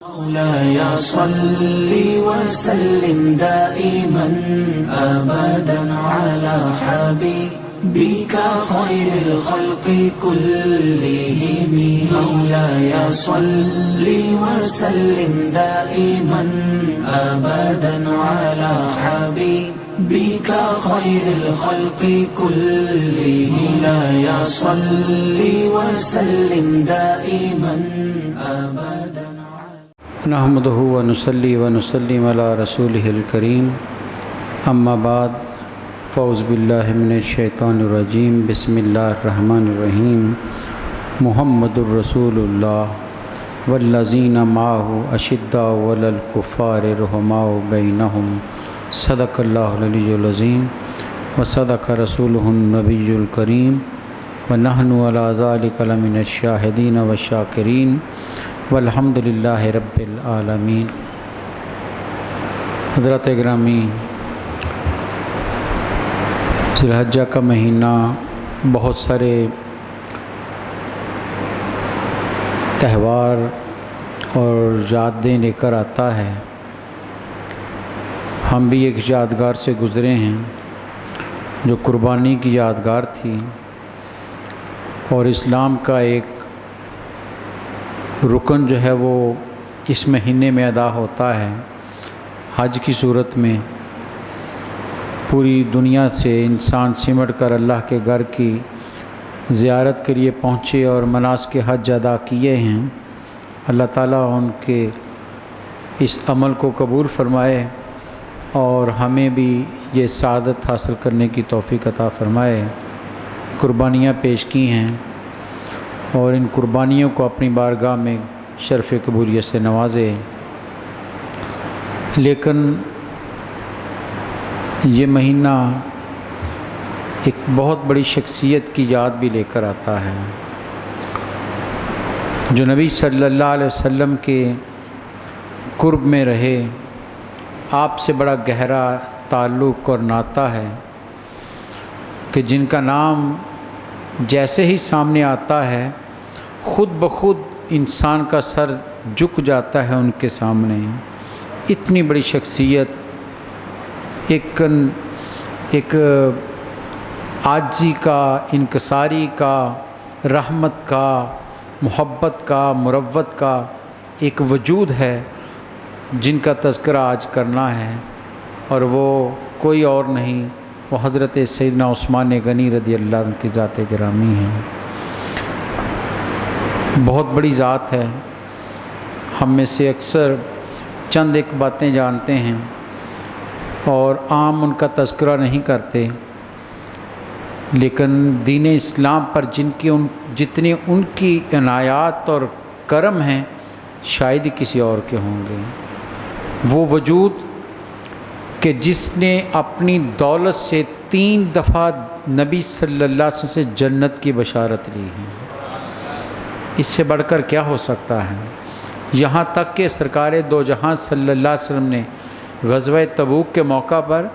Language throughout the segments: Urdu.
مولاي صل وسلم دائما أبدا على حبيبك خير الخلق كلهم. مولاي صل وسلم دائما أبدا على حبيبك خير الخلق كلهم. مولاي صل وسلم دائما أبدا. نحمده ونصلي ونسلم على رسوله الكريم. اما بعد فاعوذ باللہ من الشیطان الرجیم. بسم اللہ الرحمن الرحیم. محمد الرسول اللہ والذین معہ اشداء علی الکفار رحماء بینہم. صدق اللہ العلی العظیم وصدق رسولہ النبی الکریم ونحن علی ذلک لمن الشاہدین والشاکرین والحمد للہ رب العالمین. حضرات گرامی، ذی الحجہ کا مہینہ بہت سارے تہوار اور یادیں لے کر آتا ہے. ہم بھی ایک یادگار سے گزرے ہیں جو قربانی کی یادگار تھی، اور اسلام کا ایک رکن جو ہے وہ اس مہینے میں ادا ہوتا ہے. حج کی صورت میں پوری دنیا سے انسان سمٹ کر اللہ کے گھر کی زیارت کے لیے پہنچے اور مناسک حج ادا کیے ہیں. اللہ تعالیٰ ان کے اس عمل کو قبول فرمائے اور ہمیں بھی یہ سعادت حاصل کرنے کی توفیق عطا فرمائے. قربانیاں پیش کی ہیں اور ان قربانیوں کو اپنی بارگاہ میں شرف قبولیت سے نوازے. لیکن یہ مہینہ ایک بہت بڑی شخصیت کی یاد بھی لے کر آتا ہے جو نبی صلی اللہ علیہ وسلم کے قرب میں رہے. آپ سے بڑا گہرا تعلق اور ناطہ ہے کہ جن کا نام جیسے ہی سامنے آتا ہے خود بخود انسان کا سر جھک جاتا ہے ان کے سامنے. اتنی بڑی شخصیت، ایک عاجزی کا، انکساری کا، رحمت کا، محبت کا، مروت کا ایک وجود ہے جن کا تذکرہ آج کرنا ہے، اور وہ کوئی اور نہیں، وہ حضرت سیدنا عثمان غنی رضی اللہ عنہ کی ذات گرامی ہیں. بہت بڑی ذات ہے. ہم میں سے اکثر چند ایک باتیں جانتے ہیں اور عام ان کا تذکرہ نہیں کرتے، لیکن دین اسلام پر جتنی ان کی عنایات اور کرم ہیں شاید ہی کسی اور کے ہوں گے. وہ وجود کہ جس نے اپنی دولت سے 3 دفعہ نبی صلی اللہ علیہ وسلم سے جنت کی بشارت لی ہے. اس سے بڑھ کر کیا ہو سکتا ہے؟ یہاں تک کہ سرکار دو جہاں صلی اللہ علیہ وسلم نے غزوہ تبوک کے موقع پر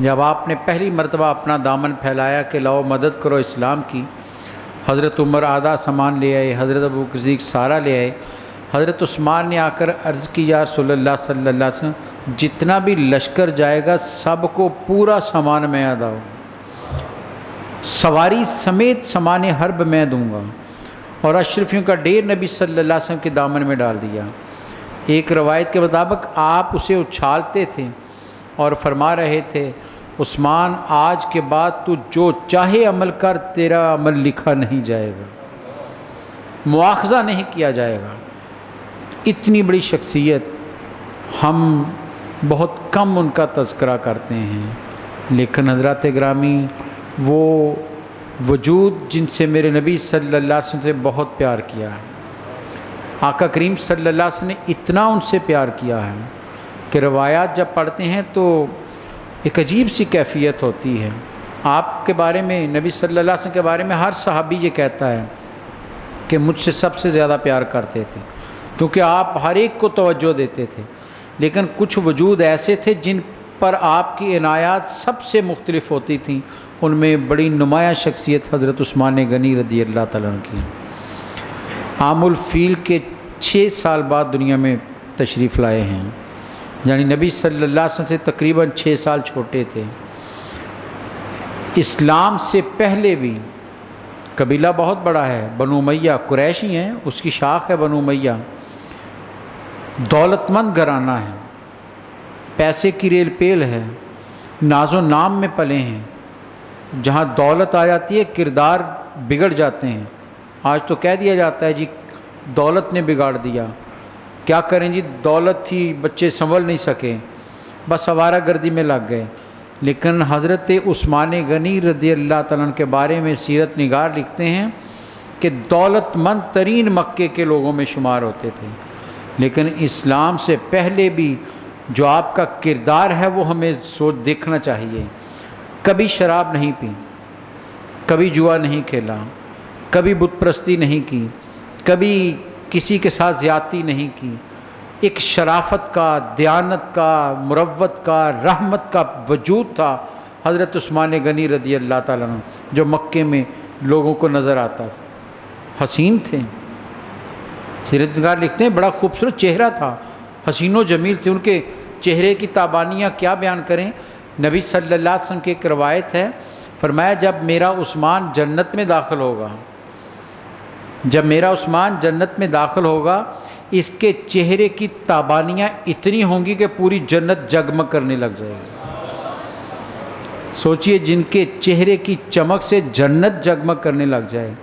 جب آپ نے پہلی مرتبہ اپنا دامن پھیلایا کہ لاؤ مدد کرو اسلام کی، حضرت عمر آدھا سامان لے آئے، حضرت ابوبکر صدیق سارا لے آئے. حضرت عثمان نے آ کر عرض کی یا رسول اللہ صلی اللہ علیہ وسلم جتنا بھی لشکر جائے گا سب کو پورا سامان میں ادا ہو، سواری سمیت سامان حرب میں دوں گا. اور اشرفیوں کا ڈیر نبی صلی اللہ علیہ وسلم کے دامن میں ڈال دیا. ایک روایت کے مطابق آپ اسے اچھالتے تھے اور فرما رہے تھے عثمان آج کے بعد تو جو چاہے عمل کر، تیرا عمل لکھا نہیں جائے گا، مواخذہ نہیں کیا جائے گا. اتنی بڑی شخصیت، ہم بہت کم ان کا تذکرہ کرتے ہیں. لیکن حضرات گرامی، وہ وجود جن سے میرے نبی صلی اللہ علیہ وسلم سے بہت پیار کیا ہے، آقا کریم صلی اللہ علیہ وسلم نے اتنا ان سے پیار کیا ہے کہ روایات جب پڑھتے ہیں تو ایک عجیب سی کیفیت ہوتی ہے. آپ کے بارے میں، نبی صلی اللہ علیہ وسلم کے بارے میں ہر صحابی یہ کہتا ہے کہ مجھ سے سب سے زیادہ پیار کرتے تھے، کیونکہ آپ ہر ایک کو توجہ دیتے تھے. لیکن کچھ وجود ایسے تھے جن پر آپ کی عنایات سب سے مختلف ہوتی تھیں. ان میں بڑی نمایاں شخصیت حضرت عثمان غنی رضی اللہ تعالیٰ عنہ کی. عام الفیل کے 6 سال بعد دنیا میں تشریف لائے ہیں، یعنی نبی صلی اللہ علیہ وسلم سے تقریباً 6 سال چھوٹے تھے۔ اسلام سے پہلے بھی قبیلہ بہت بڑا ہے، بنو امیہ، قریشی ہیں، اس کی شاخ ہے بنو امیہ، دولت مند گھرانہ ہے، پیسے کی ریل پیل ہے، ناز و نام میں پلے ہیں۔ جہاں دولت آ جاتی ہے کردار بگڑ جاتے ہیں۔ آج تو کہہ دیا جاتا ہے جی دولت نے بگاڑ دیا، کیا کریں جی دولت تھی، بچے سنبھل نہیں سکے، بس آوارہ گردی میں لگ گئے۔ لیکن حضرت عثمان غنی رضی اللہ تعالیٰ عنہ کے بارے میں سیرت نگار لکھتے ہیں کہ دولت مند ترین مکے کے لوگوں میں شمار ہوتے تھے، لیکن اسلام سے پہلے بھی جو آپ کا کردار ہے وہ ہمیں دیکھنا چاہیے۔ کبھی شراب نہیں پی، کبھی جوا نہیں کھیلا، کبھی بت پرستی نہیں کی، کبھی کسی کے ساتھ زیادتی نہیں کی، ایک شرافت کا، دیانت کا، مروت کا، رحمت کا وجود تھا حضرت عثمان غنی رضی اللہ تعالیٰ عنہ، جو مکے میں لوگوں کو نظر آتا تھا۔ حسین تھے، سیرت نگار لکھتے ہیں بڑا خوبصورت چہرہ تھا، حسین و جمیل تھے، ان کے چہرے کی تابانیاں کیا بیان کریں۔ نبی صلی اللہ علیہ وسلم کی ایک روایت ہے، فرمایا جب میرا عثمان جنت میں داخل ہوگا، جب میرا عثمان جنت میں داخل ہوگا، اس کے چہرے کی تابانیاں اتنی ہوں گی کہ پوری جنت جگمگ کرنے لگ جائے گی۔ سوچئے جن کے چہرے کی چمک سے جنت جگمگ کرنے لگ جائے،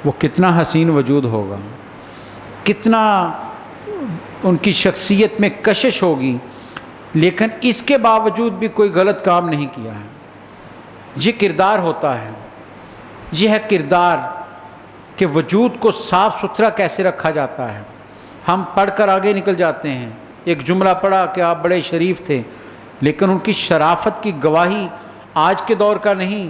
وہ کتنا حسین وجود ہوگا، کتنا ان کی شخصیت میں کشش ہوگی، لیکن اس کے باوجود بھی کوئی غلط کام نہیں کیا ہے۔ یہ کردار ہوتا ہے، یہ ہے کردار کہ وجود کو صاف ستھرا کیسے رکھا جاتا ہے۔ ہم پڑھ کر آگے نکل جاتے ہیں، ایک جملہ پڑھا کہ آپ بڑے شریف تھے، لیکن ان کی شرافت کی گواہی آج کے دور کا نہیں،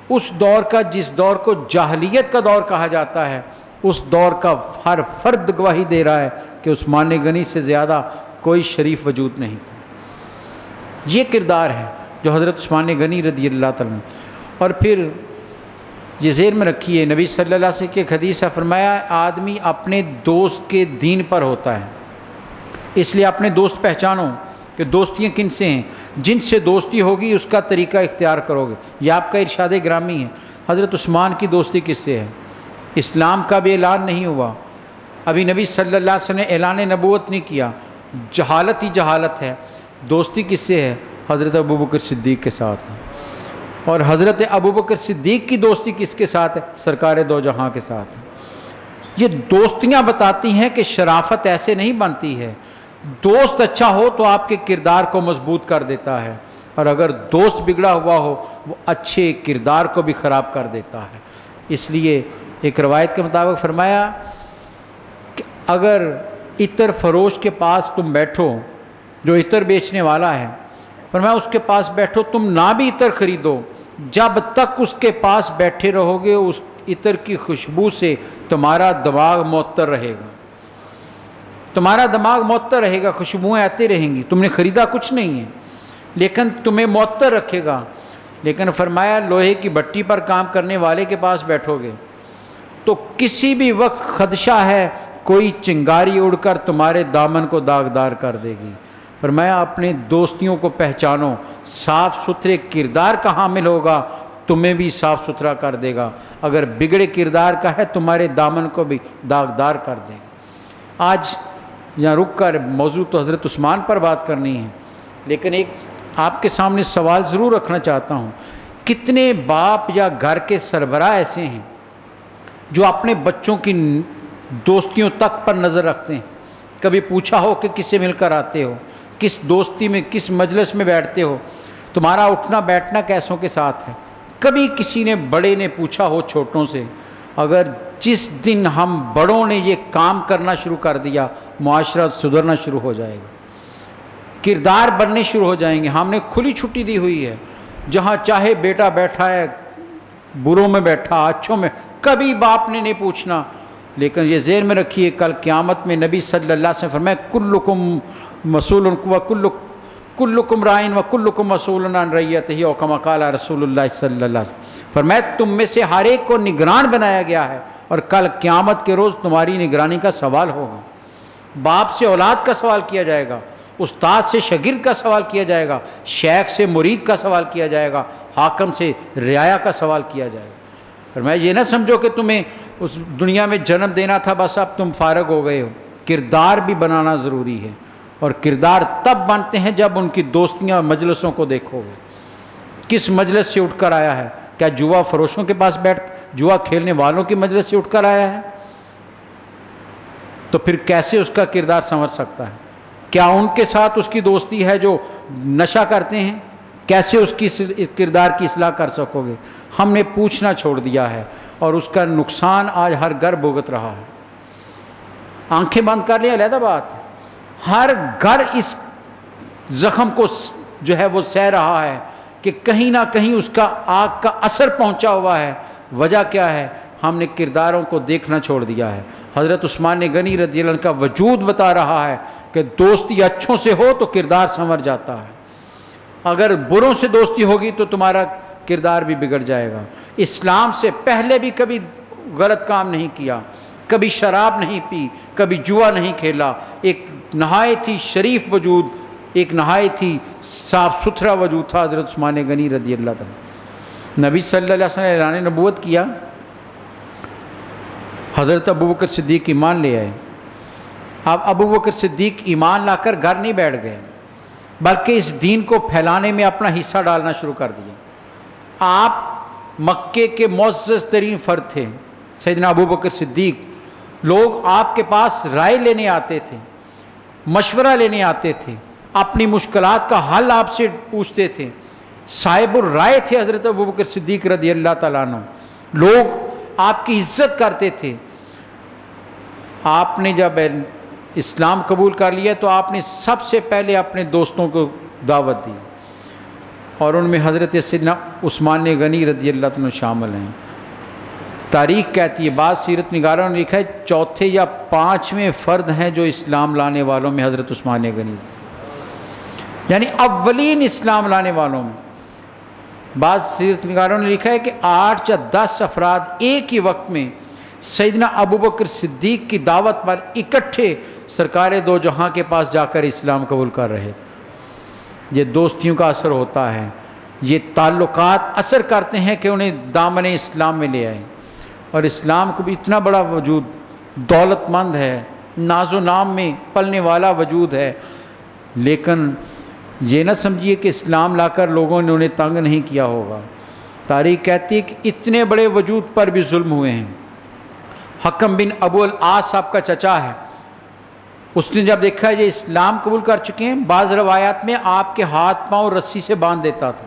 اس دور کا جس دور کو جاہلیت کا دور کہا جاتا ہے، اس دور کا ہر فرد گواہی دے رہا ہے کہ عثمان غنی سے زیادہ کوئی شریف وجود نہیں تھا۔ یہ کردار ہے جو حضرت عثمان غنی رضی اللہ تعالیٰ عنہ۔ اور پھر یہ ذہن میں رکھیے، نبی صلی اللہ علیہ وسلم کی ایک حدیث ہے، فرمایا آدمی اپنے دوست کے دین پر ہوتا ہے، اس لیے اپنے دوست پہچانو کہ دوستیاں کن سے ہیں، جن سے دوستی ہوگی اس کا طریقہ اختیار کرو گے۔ یہ آپ کا ارشاد گرامی ہے۔ حضرت عثمان کی دوستی کس سے ہے؟ اسلام کا بھی اعلان نہیں ہوا، ابھی نبی صلی اللہ علیہ وسلم نے اعلان نبوت نہیں کیا، جہالت ہی جہالت ہے۔ دوستی کس سے ہے؟ حضرت ابوبکر صدیق کے ساتھ ہے، اور حضرت ابوبکر صدیق کی دوستی کس کے ساتھ ہے؟ سرکار دو جہاں کے ساتھ ہے۔ یہ دوستیاں بتاتی ہیں کہ شرافت ایسے نہیں بنتی ہے، دوست اچھا ہو تو آپ کے کردار کو مضبوط کر دیتا ہے، اور اگر دوست بگڑا ہوا ہو وہ اچھے کردار کو بھی خراب کر دیتا ہے۔ اس لیے ایک روایت کے مطابق فرمایا کہ اگر عطر فروش کے پاس تم بیٹھو، جو عطر بیچنے والا ہے، فرمایا اس کے پاس بیٹھو، تم نہ بھی عطر خریدو، جب تک اس کے پاس بیٹھے رہو گے اس عطر کی خوشبو سے تمہارا دماغ معطر رہے گا، تمہارا دماغ معطر رہے گا، خوشبوئیں آتی رہیں گی، تم نے خریدا کچھ نہیں ہے لیکن تمہیں معطر رکھے گا۔ لیکن فرمایا لوہے کی بھٹی پر کام کرنے والے کے پاس بیٹھو گے تو کسی بھی وقت خدشہ ہے کوئی چنگاری اڑ کر تمہارے دامن کو داغدار کر دے گی۔ فرمایا اپنے دوستیوں کو پہچانو، صاف ستھرے کردار کا حامل ہوگا تمہیں بھی صاف ستھرا کر دے گا، اگر بگڑے کردار کا ہے تمہارے دامن کو بھی داغدار کر دے گا۔ آج یہاں رک کر موضوع تو حضرت عثمان پر بات کرنی ہے، لیکن ایک آپ کے سامنے سوال ضرور رکھنا چاہتا ہوں، کتنے باپ یا گھر کے سربراہ ایسے ہیں جو اپنے بچوں کی دوستیوں تک پر نظر رکھتے ہیں؟ کبھی پوچھا ہو کہ کس سے مل کر آتے ہو، کس دوستی میں، کس مجلس میں بیٹھتے ہو، تمہارا اٹھنا بیٹھنا کیسوں کے ساتھ ہے؟ کبھی کسی نے بڑے نے پوچھا ہو چھوٹوں سے؟ اگر جس دن ہم بڑوں نے یہ کام کرنا شروع کر دیا، معاشرہ سدھرنا شروع ہو جائے گا، کردار بننے شروع ہو جائیں گے۔ ہم نے کھلی چھٹی دی ہوئی ہے، جہاں چاہے بیٹا بیٹھا ہے، بروں میں بیٹھا، اچھوں میں، کبھی باپ نے نہیں پوچھنا۔ لیکن یہ ذہن میں رکھیے کل قیامت میں نبی صلی اللہ علیہ وسلم فرمائے کلکم مسئول کلکم رائن و کلکم مسئول عن رعیتہ او کما قال رسول اللہ صلی اللہ علیہ وسلم، فرمایا تم میں سے ہر ایک کو نگران بنایا گیا ہے اور کل قیامت کے روز تمہاری نگرانی کا سوال ہوگا۔ باپ سے اولاد کا سوال کیا جائے گا، استاد سے شاگرد کا سوال کیا جائے گا، شیخ سے مرید کا سوال کیا جائے گا، حاکم سے رعایا کا سوال کیا جائے گا۔ فرمایا یہ نہ سمجھو کہ تمہیں اس دنیا میں جنم دینا تھا بس اب تم فارغ ہو گئے ہو، کردار بھی بنانا ضروری ہے، اور کردار تب بنتے ہیں جب ان کی دوستیاں مجلسوں کو دیکھو گے۔ کس مجلس سے اٹھ کر آیا ہے؟ کیا جوا فروشوں کے پاس بیٹھ جوا کھیلنے والوں کی مجلس سے اٹھ کر آیا ہے؟ تو پھر کیسے اس کا کردار سنور سکتا ہے؟ کیا ان کے ساتھ اس کی دوستی ہے جو نشہ کرتے ہیں؟ کیسے اس کی کردار کی اصلاح کر سکو گے؟ ہم نے پوچھنا چھوڑ دیا ہے اور اس کا نقصان آج ہر گھر بھگت رہا ہے۔ آنکھیں بند کر لیں علیحدہ بات، ہر گھر اس زخم کو جو ہے وہ سہ رہا ہے کہ کہیں نہ کہیں اس کا آگ کا اثر پہنچا ہوا ہے۔ وجہ کیا ہے؟ ہم نے کرداروں کو دیکھنا چھوڑ دیا ہے۔ حضرت عثمان غنی رضی اللہ عنہ کا وجود بتا رہا ہے کہ دوستی اچھوں سے ہو تو کردار سنور جاتا ہے، اگر بروں سے دوستی ہوگی تو تمہارا کردار بھی بگڑ جائے گا۔ اسلام سے پہلے بھی کبھی غلط کام نہیں کیا، کبھی شراب نہیں پی، کبھی جوا نہیں کھیلا، ایک نہایت ہی شریف وجود، ایک نہایت ہی صاف ستھرا وجود تھا حضرت عثمان غنی رضی اللہ عنہ۔ نبی صلی اللہ علیہ وسلم نے اعلان نبوت کیا، حضرت ابوبکر صدیق ایمان لے آئے۔ اب ابوبکر صدیق ایمان لا کر گھر نہیں بیٹھ گئے، بلکہ اس دین کو پھیلانے میں اپنا حصہ ڈالنا شروع کر دیا۔ آپ مکے کے معزز ترین فرد تھے سیدنا ابوبکر صدیق، لوگ آپ کے پاس رائے لینے آتے تھے، مشورہ لینے آتے تھے، اپنی مشکلات کا حل آپ سے پوچھتے تھے۔ صاحب الرائے تھے حضرت ابوبکر صدیق رضی اللہ تعالیٰ عنہ، لوگ آپ کی عزت کرتے تھے۔ آپ نے جب اسلام قبول کر لیا تو آپ نے سب سے پہلے اپنے دوستوں کو دعوت دی، اور ان میں حضرت سیدنا عثمان غنی رضی اللہ عنہ شامل ہیں۔ تاریخ کہتی ہے، بعض سیرت نگاروں نے لکھا ہے چوتھے یا پانچویں فرد ہیں جو اسلام لانے والوں میں حضرت عثمان غنی، یعنی اولین اسلام لانے والوں میں۔ بعض سیرت نگاروں نے لکھا ہے کہ 8 یا 10 افراد ایک ہی وقت میں سیدنا ابوبکر صدیق کی دعوت پر اکٹھے سرکار دو جہاں کے پاس جا کر اسلام قبول کر رہے تھے۔ یہ دوستیوں کا اثر ہوتا ہے، یہ تعلقات اثر کرتے ہیں کہ انہیں دامن اسلام میں لے آئیں۔ اور اسلام کو بھی اتنا بڑا وجود، دولت مند ہے، ناز و نام میں پلنے والا وجود ہے، لیکن یہ نہ سمجھیے کہ اسلام لا کر لوگوں نے انہیں تنگ نہیں کیا ہوگا۔ تاریخ کہتی ہے کہ اتنے بڑے وجود پر بھی ظلم ہوئے ہیں۔ حکم بن ابو العاص آپ کا چچا ہے، اس نے جب دیکھا یہ اسلام قبول کر چکے ہیں، بعض روایات میں آپ کے ہاتھ پاؤں رسی سے باندھ دیتا تھا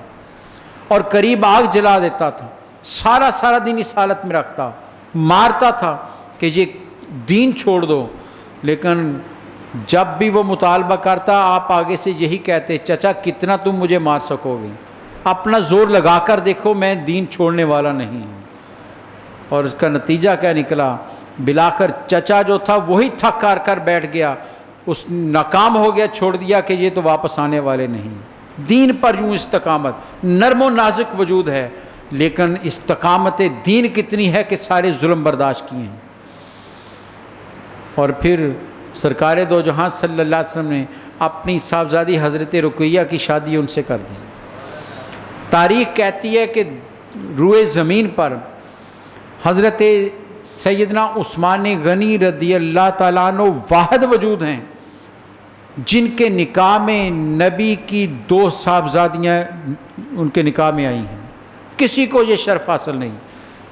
اور قریب آگ جلا دیتا تھا، سارا دن اس حالت میں رکھتا، مارتا تھا کہ یہ دین چھوڑ دو۔ لیکن جب بھی وہ مطالبہ کرتا آپ آگے سے یہی کہتے، چچا کتنا تم مجھے مار سکو گے، اپنا زور لگا کر دیکھو، میں دین چھوڑنے والا نہیں ہوں۔ اور اس کا نتیجہ کیا نکلا؟ بلاخر چچا جو تھا وہی تھک کر کر بیٹھ گیا، اس ناکام ہو گیا، چھوڑ دیا کہ یہ تو واپس آنے والے نہیں۔ دین پر یوں استقامت، نرم و نازک وجود ہے، لیکن استقامت دین کتنی ہے کہ سارے ظلم برداشت کیے ہیں۔ اور پھر سرکار دو جہاں صلی اللہ علیہ وسلم نے اپنی صاحبزادی حضرت رقیہ کی شادی ان سے کر دی۔ تاریخ کہتی ہے کہ روئے زمین پر حضرت سیدنا عثمان غنی رضی اللہ تعالیٰ عنہ واحد وجود ہیں جن کے نکاح میں نبی کی 2 صاحبزادیاں ان کے نکاح میں آئی ہیں۔ کسی کو یہ شرف حاصل نہیں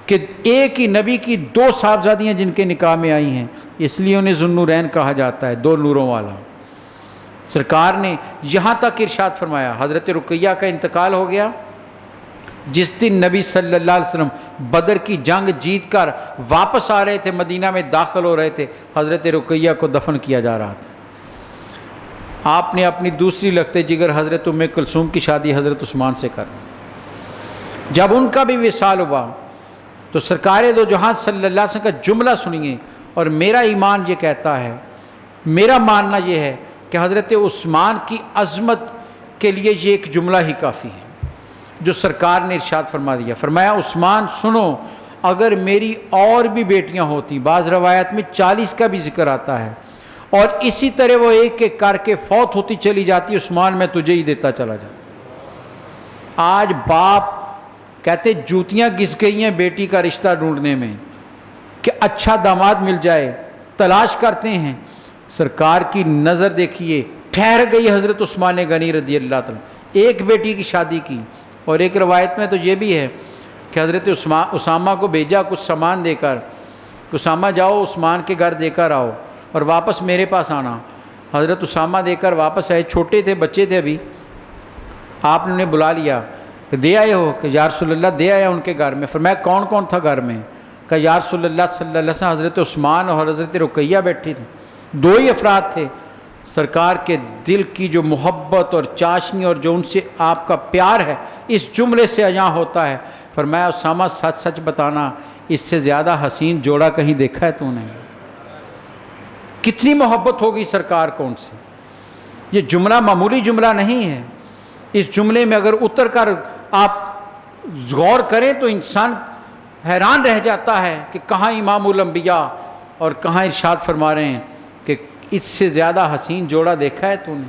کہ ایک ہی نبی کی 2 صاحبزادیاں جن کے نکاح میں آئی ہیں، اس لیے انہیں ذوالنورین کہا جاتا ہے، 2 نوروں والا۔ سرکار نے یہاں تک ارشاد فرمایا، حضرت رقیہ کا انتقال ہو گیا، جس دن نبی صلی اللہ علیہ وسلم بدر کی جنگ جیت کر واپس آ رہے تھے، مدینہ میں داخل ہو رہے تھے، حضرت رقیہ کو دفن کیا جا رہا تھا۔ آپ نے اپنی دوسری لخت جگر حضرت ام کلثوم کی شادی حضرت عثمان سے کر دی۔ جب ان کا بھی وصال ہوا تو سرکار دو جہاں صلی اللہ علیہ وسلم کا جملہ سنیے، اور میرا ایمان یہ کہتا ہے، میرا ماننا یہ ہے کہ حضرت عثمان کی عظمت کے لیے یہ ایک جملہ ہی کافی ہے جو سرکار نے ارشاد فرما دیا. فرمایا عثمان سنو، اگر میری اور بھی بیٹیاں ہوتی، بعض روایت میں 40 کا بھی ذکر آتا ہے، اور اسی طرح وہ ایک ایک کر کے فوت ہوتی چلی جاتی، عثمان میں تجھے ہی دیتا چلا جاتا. آج باپ کہتے جوتیاں گھس گئی ہیں بیٹی کا رشتہ ڈھونڈنے میں کہ اچھا داماد مل جائے، تلاش کرتے ہیں. سرکار کی نظر دیکھیے، ٹھہر گئی حضرت عثمان غنی رضی اللہ تعالیٰ، ایک بیٹی کی شادی کی. اور ایک روایت میں تو یہ بھی ہے کہ حضرت اسامہ کو بھیجا کچھ سامان دے کر، اسامہ جاؤ عثمان کے گھر دے کر آؤ اور واپس میرے پاس آنا. حضرت اسامہ دے کر واپس آئے، چھوٹے تھے، بچے تھے ابھی. آپ نے انہیں بلا لیا کہ دے آئے ہو؟ کہ یا رسول اللہ دے آیا ان کے گھر میں. فرمایا کون کون تھا گھر میں؟ کہ یا رسول اللہ صلی اللہ علیہ وسلم حضرت عثمان اور حضرت رقیہ بیٹھی تھی، 2 ہی افراد تھے. سرکار کے دل کی جو محبت اور چاشنی اور جو ان سے آپ کا پیار ہے اس جملے سے عیاں ہوتا ہے. فرمایا اسامہ سچ سچ بتانا، اس سے زیادہ حسین جوڑا کہیں دیکھا ہے تو نے؟ کتنی محبت ہوگی سرکار کو ان سے. یہ جملہ معمولی جملہ نہیں ہے. اس جملے میں اگر اتر کر آپ غور کریں تو انسان حیران رہ جاتا ہے کہ کہاں امام الانبیاء اور کہاں ارشاد فرما رہے ہیں کہ اس سے زیادہ حسین جوڑا دیکھا ہے تو نے؟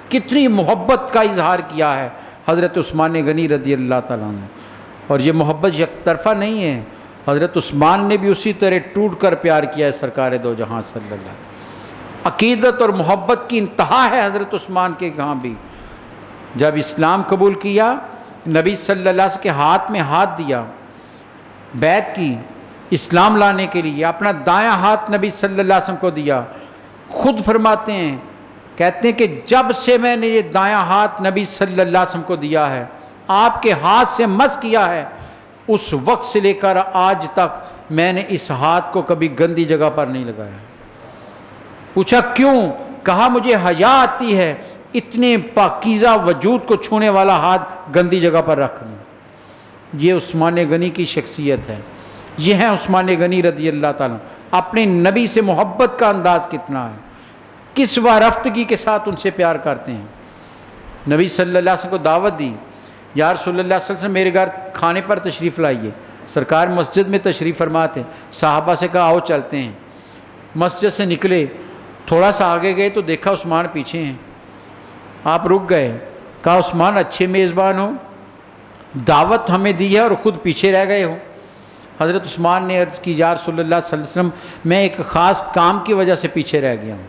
کتنی محبت کا اظہار کیا ہے حضرت عثمان غنی رضی اللہ تعالیٰ نے. اور یہ محبت یک طرفہ نہیں ہے، حضرت عثمان نے بھی اسی طرح ٹوٹ کر پیار کیا ہے سرکار دو جہاں صلی اللہ علیہ وسلم. عقیدت اور محبت کی انتہا ہے حضرت عثمان کے یہاں بھی. جب اسلام قبول کیا، نبی صلی اللہ علیہ وسلم کے ہاتھ میں ہاتھ دیا، بیعت کی اسلام لانے کے لیے، اپنا دایاں ہاتھ نبی صلی اللہ علیہ وسلم کو دیا. خود فرماتے ہیں، کہتے ہیں کہ جب سے میں نے یہ دایاں ہاتھ نبی صلی اللہ علیہ وسلم کو دیا ہے، آپ کے ہاتھ سے مس کیا ہے، اس وقت سے لے کر آج تک میں نے اس ہاتھ کو کبھی گندی جگہ پر نہیں لگایا. پوچھا کیوں؟ کہا مجھے حیا آتی ہے اتنے پاکیزہ وجود کو چھونے والا ہاتھ گندی جگہ پر رکھنا. یہ عثمان غنی کی شخصیت ہے. یہ ہیں عثمان غنی رضی اللہ تعالیٰ. اپنے نبی سے محبت کا انداز کتنا ہے، کس وارفتگی کے ساتھ ان سے پیار کرتے ہیں. نبی صلی اللہ علیہ وسلم کو دعوت دی، یا رسول اللہ صلی اللہ علیہ وسلم میرے گھر کھانے پر تشریف لائیے. سرکار مسجد میں تشریف فرماتے، صحابہ سے کہا آؤ چلتے ہیں. مسجد سے نکلے، تھوڑا سا آگے گئے تو دیکھا عثمان پیچھے ہیں. آپ رک گئے، کہا عثمان اچھے میزبان ہو، دعوت ہمیں دی ہے اور خود پیچھے رہ گئے ہو. حضرت عثمان نے عرض کی یا رسول اللہ صلی اللہ علیہ وسلم میں ایک خاص کام کی وجہ سے پیچھے رہ گیا ہوں.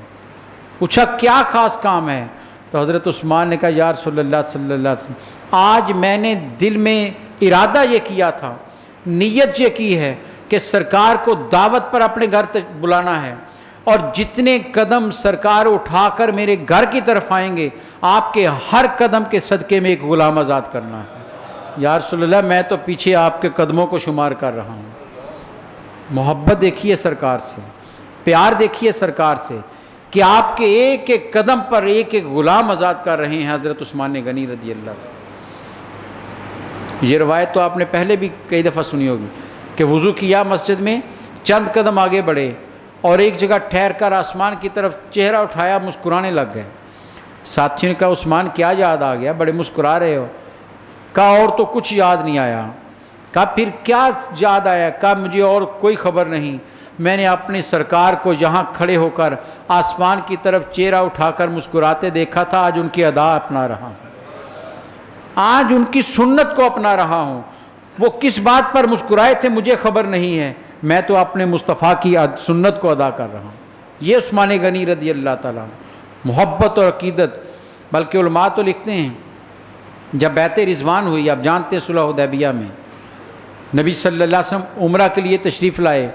پوچھا کیا خاص کام ہے؟ تو حضرت عثمان نے کہا یا رسول اللہ صلی اللہ علیہ وسلم آج میں نے دل میں ارادہ یہ کیا تھا، نیت یہ کی ہے کہ سرکار کو دعوت پر اپنے گھر تک بلانا ہے، اور جتنے قدم سرکار اٹھا کر میرے گھر کی طرف آئیں گے آپ کے ہر قدم کے صدقے میں ایک غلام آزاد کرنا ہے. یا رسول اللہ میں تو پیچھے آپ کے قدموں کو شمار کر رہا ہوں. محبت دیکھیے سرکار سے، پیار دیکھیے سرکار سے کہ آپ کے ایک ایک قدم پر ایک ایک غلام آزاد کر رہے ہیں حضرت عثمان غنی رضی اللہ عنہ. یہ روایت تو آپ نے پہلے بھی کئی دفعہ سنی ہوگی کہ وضو کیا مسجد میں، چند قدم آگے بڑھے اور ایک جگہ ٹھہر کر آسمان کی طرف چہرہ اٹھایا، مسکرانے لگ گئے. ساتھیوں نے کہا عثمان کیا یاد آ گیا، بڑے مسکرا رہے ہو؟ کہا اور تو کچھ یاد نہیں آیا. کہا پھر کیا یاد آیا؟ کہا مجھے اور کوئی خبر نہیں، میں نے اپنے سرکار کو یہاں کھڑے ہو کر آسمان کی طرف چہرہ اٹھا کر مسکراتے دیکھا تھا، آج ان کی ادا اپنا رہا ہوں، آج ان کی سنت کو اپنا رہا ہوں. وہ کس بات پر مسکرائے تھے مجھے خبر نہیں ہے، میں تو اپنے مصطفیٰ کی سنت کو ادا کر رہا ہوں. یہ عثمان غنی رضی اللہ تعالیٰ محبت اور عقیدت. بلکہ علماء تو لکھتے ہیں جب بیعت رضوان ہوئی، آپ جانتے ہیں صلح حدیبیہ میں نبی صلی اللہ علیہ وسلم عمرہ کے لیے تشریف لائے،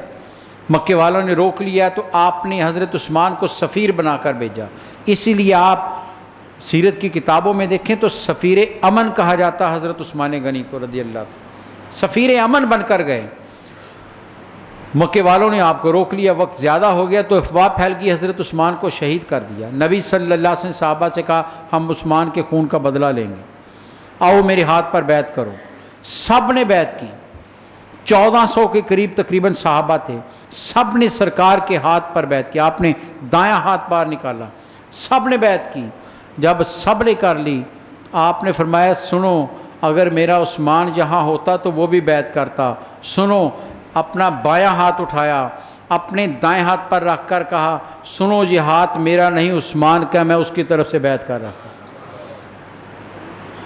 مکے والوں نے روک لیا تو آپ نے حضرت عثمان کو سفیر بنا کر بھیجا. اسی لیے آپ سیرت کی کتابوں میں دیکھیں تو سفیر امن کہا جاتا حضرت عثمان غنی کو رضی اللہ عنہ. سفیر امن بن کر گئے. مکے والوں نے آپ کو روک لیا، وقت زیادہ ہو گیا تو افواہ پھیل گئی، حضرت عثمان کو شہید کر دیا. نبی صلی اللہ علیہ وسلم صحابہ سے کہا ہم عثمان کے خون کا بدلہ لیں گے، آؤ میرے ہاتھ پر بیعت کرو. سب نے بیعت کی. 1400 کے قریب تقریباً صحابہ تھے، سب نے سرکار کے ہاتھ پر بیعت کی. آپ نے دایاں ہاتھ باہر نکالا، سب نے بیعت کی. جب سب نے کر لی آپ نے فرمایا سنو اگر میرا عثمان یہاں ہوتا تو وہ بھی بیعت کرتا. سنو اپنا بایاں ہاتھ اٹھایا, اپنے دائیں ہاتھ پر رکھ کر کہا سنو یہ ہاتھ میرا نہیں عثمان کا, میں اس کی طرف سے بیعت کر رہا ہوں.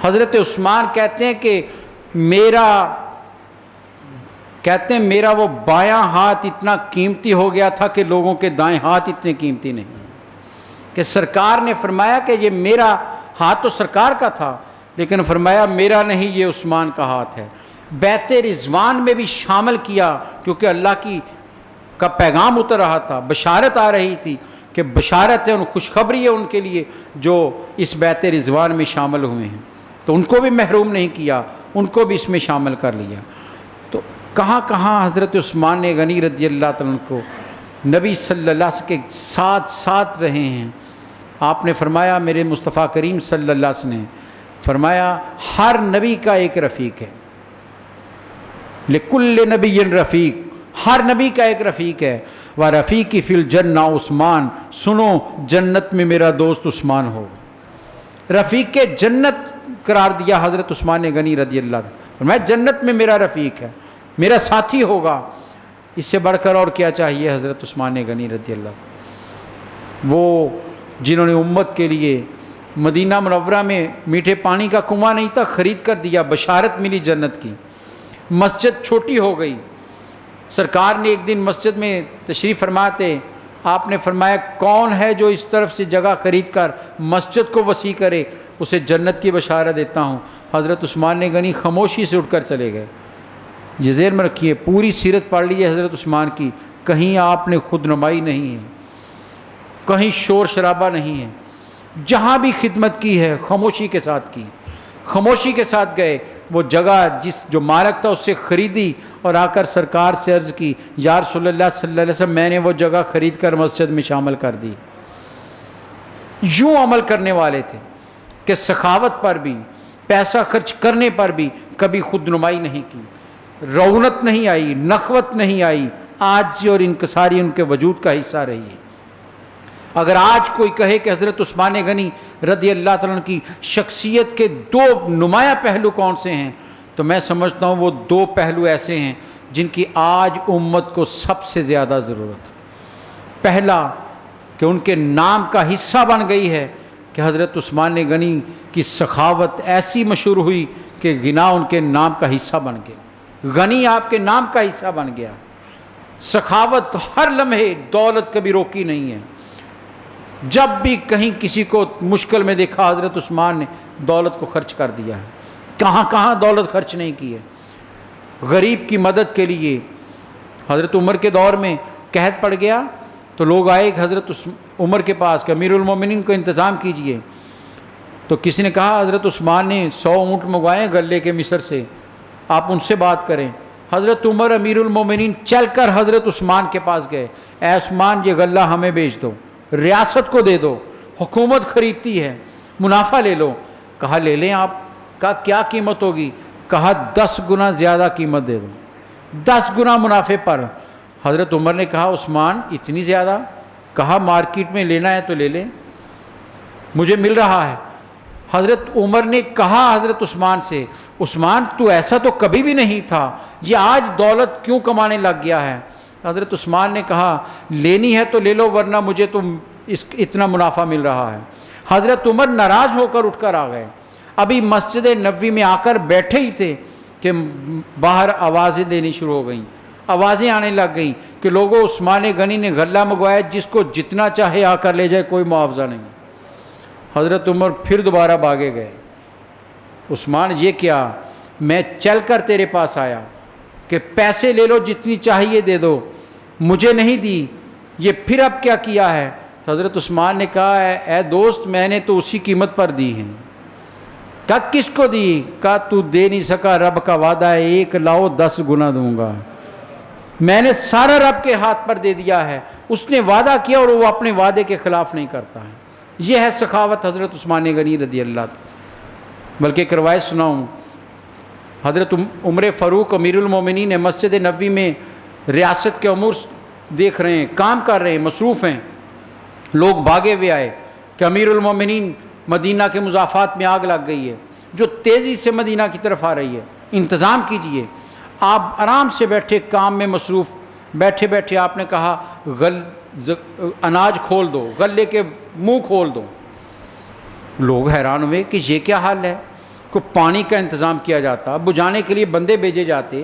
حضرت عثمان کہتے ہیں کہ میرا وہ بایاں ہاتھ اتنا قیمتی ہو گیا تھا کہ لوگوں کے دائیں ہاتھ اتنے قیمتی نہیں, کہ سرکار نے فرمایا کہ یہ میرا ہاتھ تو سرکار کا تھا لیکن فرمایا میرا نہیں یہ عثمان کا ہاتھ ہے. بیعت رضوان میں بھی شامل کیا کیونکہ اللہ کا پیغام اتر رہا تھا, بشارت آ رہی تھی کہ بشارت ہے, ان خوشخبری ہے ان کے لیے جو اس بیعت رضوان میں شامل ہوئے ہیں, تو ان کو بھی محروم نہیں کیا, ان کو بھی اس میں شامل کر لیا. تو کہاں کہاں حضرت عثمان غنی رضی اللہ تعالیٰ عنہ کو نبی صلی اللہ علیہ وسلم کے ساتھ رہے ہیں. آپ نے فرمایا, میرے مصطفیٰ کریم صلی اللہ علیہ وسلم نے فرمایا ہر نبی کا ایک رفیق ہے, لکل نبی رفیق, ہر نبی کا ایک رفیق ہے. وَرَفِيقِ فِي الْجَنَّةِ عثمان, سنو جنت میں میرا دوست عثمان ہو. رفیق جنت قرار دیا حضرت عثمان غنی رضی اللہ عنہ. فرمایا جنت میں میرا رفیق ہے, میرا ساتھی ہوگا. اس سے بڑھ کر اور کیا چاہیے حضرت عثمان غنی رضی اللہ عنہ, وہ جنہوں نے امت کے لیے مدینہ منورہ میں میٹھے پانی کا کنواں نہیں تھا, خرید کر دیا, بشارت ملی جنت کی. مسجد چھوٹی ہو گئی. سرکار نے ایک دن مسجد میں تشریف فرماتے آپ نے فرمایا کون ہے جو اس طرف سے جگہ خرید کر مسجد کو وسیع کرے, اسے جنت کی بشارت دیتا ہوں. حضرت عثمان غنی خاموشی سے اٹھ کر چلے گئے. یہ ذہن میں رکھیے, پوری سیرت پڑھ لیجیے حضرت عثمان کی, کہیں آپ نے خود نمائی نہیں ہے, کہیں شور شرابہ نہیں ہے, جہاں بھی خدمت کی ہے خاموشی کے ساتھ کی, خاموشی کے ساتھ گئے. وہ جگہ جو مالک تھا اس سے خریدی اور آ کر سرکار سے عرض کی یا رسول اللہ صلی اللہ علیہ وسلم میں نے وہ جگہ خرید کر مسجد میں شامل کر دی. یوں عمل کرنے والے تھے کہ سخاوت پر بھی, پیسہ خرچ کرنے پر بھی کبھی خود نمائی نہیں کی, رونت نہیں آئی, نخوت نہیں آئی, عاجزی اور انکساری ان کے وجود کا حصہ رہی ہے. اگر آج کوئی کہے کہ حضرت عثمان غنی رضی اللہ تعالیٰ عنہ کی شخصیت کے دو نمایاں پہلو کون سے ہیں, تو میں سمجھتا ہوں وہ دو پہلو ایسے ہیں جن کی آج امت کو سب سے زیادہ ضرورت ہے. پہلا کہ ان کے نام کا حصہ بن گئی ہے کہ حضرت عثمان غنی کی سخاوت ایسی مشہور ہوئی کہ غنا ان کے نام کا حصہ بن گیا, غنی آپ کے نام کا حصہ بن گیا. سخاوت ہر لمحے, دولت کبھی روکی نہیں ہے. جب بھی کہیں کسی کو مشکل میں دیکھا حضرت عثمان نے دولت کو خرچ کر دیا ہے, کہاں کہاں دولت خرچ نہیں کی ہے. غریب کی مدد کے لیے حضرت عمر کے دور میں قحط پڑ گیا تو لوگ آئے حضرت عمر کے پاس کہ امیر المومنین کو انتظام کیجئے. تو کسی نے کہا حضرت عثمان نے 100 اونٹ منگوائے گلے کے مصر سے, آپ ان سے بات کریں. حضرت عمر امیر المومنین چل کر حضرت عثمان کے پاس گئے, اے عثمان یہ غلہ ہمیں بیچ دو, ریاست کو دے دو, حکومت خریدتی ہے, منافع لے لو. کہا لے لیں آپ. کہا کیا قیمت ہوگی؟ کہا 10 گنا زیادہ قیمت دے دو, 10 گنا منافع پر. حضرت عمر نے کہا عثمان اتنی زیادہ؟ کہا مارکیٹ میں لینا ہے تو لے لیں, مجھے مل رہا ہے. حضرت عمر نے کہا حضرت عثمان سے عثمان تو ایسا تو کبھی بھی نہیں تھا, یہ آج دولت کیوں کمانے لگ گیا ہے؟ حضرت عثمان نے کہا لینی ہے تو لے لو ورنہ مجھے تو اتنا منافع مل رہا ہے. حضرت عمر ناراض ہو کر اٹھ کر آ گئے. ابھی مسجد نبوی میں آ کر بیٹھے ہی تھے کہ باہر آوازیں دینی شروع ہو گئیں, آوازیں آنے لگ گئیں کہ لوگوں عثمان غنی نے غلہ منگوایا, جس کو جتنا چاہے آ کر لے جائے, کوئی معاوضہ نہیں. حضرت عمر پھر دوبارہ بھاگے گئے. عثمان یہ کیا, میں چل کر تیرے پاس آیا کہ پیسے لے لو جتنی چاہیے دے دو, مجھے نہیں دی, یہ پھر اب کیا کیا ہے؟ تو حضرت عثمان نے کہا اے دوست میں نے تو اسی قیمت پر دی ہیں. کہا کس کو دی؟ کہا تو دے نہیں سکا, رب کا وعدہ ہے 1 لاؤ 10 گنا دوں گا. میں نے سارا رب کے ہاتھ پر دے دیا ہے, اس نے وعدہ کیا اور وہ اپنے وعدے کے خلاف نہیں کرتا ہے. یہ ہے سخاوت حضرت عثمان غنی رضی اللہ عنہ. بلکہ ایک روایت سناؤں, حضرت عمر فاروق امیر المومنین مسجد نبوی میں ریاست کے امور دیکھ رہے ہیں, کام کر رہے ہیں, مصروف ہیں. لوگ بھاگے ہوئے آئے کہ امیر المومنین مدینہ کے مضافات میں آگ لگ گئی ہے جو تیزی سے مدینہ کی طرف آ رہی ہے، انتظام کیجئے۔ آپ آرام سے بیٹھے کام میں مصروف، بیٹھے بیٹھے آپ نے کہا اناج کھول دو، غلے کے منہ کھول دو۔ لوگ حیران ہوئے کہ یہ کیا حال ہے، کو پانی کا انتظام کیا جاتا، بجھانے کے لیے بندے بھیجے جاتے۔